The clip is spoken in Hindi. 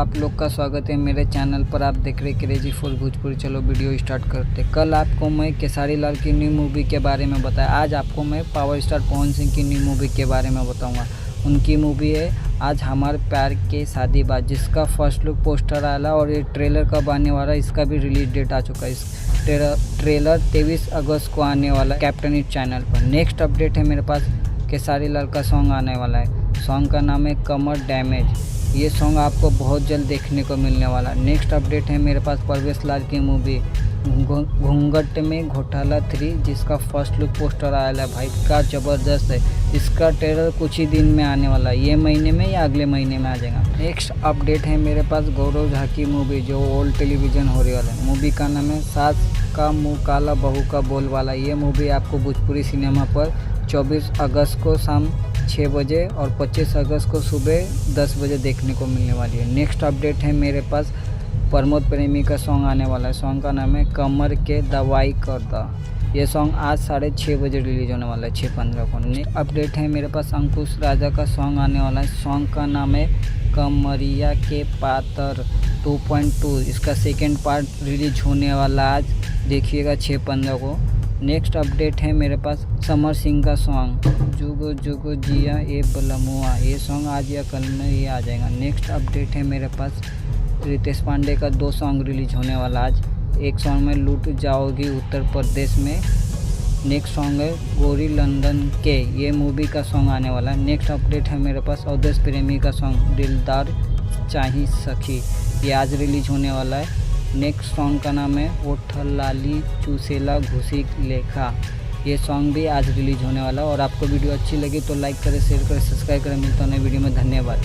आप लोग का स्वागत है मेरे चैनल पर। आप देख रहे क्रेजी फॉर भोजपुरी। चलो वीडियो स्टार्ट करते। कल आपको मैं खेसारी लाल की न्यू मूवी के बारे में बताया। आज आपको मैं पावर स्टार पवन सिंह की न्यू मूवी के बारे में बताऊंगा। उनकी मूवी है आज हमारे प्यार के शादी बात, जिसका फर्स्ट लुक पोस्टर आया और ये ट्रेलर कब आने वाला है इसका भी रिलीज डेट आ चुका है। इस ट्रेलर 23 अगस्त को आने वाला है कैप्टन इट चैनल पर। नेक्स्ट अपडेट है मेरे पास, खेसारी लाल का सॉन्ग आने वाला है। सॉन्ग का नाम है कमर डैमेज। ये सॉन्ग आपको बहुत जल्द देखने को मिलने वाला। नेक्स्ट अपडेट है मेरे पास परवेश लाल की मूवी घूंघट में घोटाला 3, जिसका फर्स्ट लुक पोस्टर आया है। भाई का ज़बरदस्त है। इसका ट्रेलर कुछ ही दिन में आने वाला है। ये महीने में या अगले महीने में आ जाएगा। नेक्स्ट अपडेट है मेरे पास गौरव झा की मूवी, जो ओल्ड टेलीविज़न हो रही वाला है। मूवी का नाम है सास का मुँह काला बहू का बोल वाला। ये मूवी आपको भोजपुरी सिनेमा पर 24 अगस्त को शाम 6 बजे और 25 अगस्त को सुबह 10 बजे देखने को मिलने वाली है। नेक्स्ट अपडेट है मेरे पास प्रमोद प्रेमी का सॉन्ग आने वाला है। सॉन्ग का नाम है कमर के दवाई करता। ये सॉन्ग आज 6:30 बजे रिलीज होने वाला है 6:15 को। नेक्स्ट अपडेट है मेरे पास अंकुश राजा का सॉन्ग आने वाला है। सॉन्ग का नाम है कमरिया के पातर 2.2। इसका सेकेंड पार्ट रिलीज होने वाला आज, देखिएगा 6:15 को। नेक्स्ट अपडेट है मेरे पास समर सिंह का सॉन्ग जुगो जुगो जिया ए बलमुआ। ये सॉन्ग आज या कल में ये आ जाएगा। नेक्स्ट अपडेट है मेरे पास रितेश पांडे का 2 सॉन्ग रिलीज होने वाला आज। एक सॉन्ग में लूट जाओगी उत्तर प्रदेश में। नेक्स्ट सॉन्ग है गोरी लंदन के। ये मूवी का सॉन्ग आने वाला है। नेक्स्ट अपडेट है मेरे पास अवधेश प्रेमी का सॉन्ग दिलदार चाही सखी। ये आज रिलीज होने वाला है। नेक्स्ट सॉन्ग का नाम है ओठ लाली चूसेला घुसी लेखा। ये सॉन्ग भी आज रिलीज होने वाला है। और आपको वीडियो अच्छी लगी तो लाइक करें, शेयर करें, सब्सक्राइब करें। मिलता है नई वीडियो में। धन्यवाद।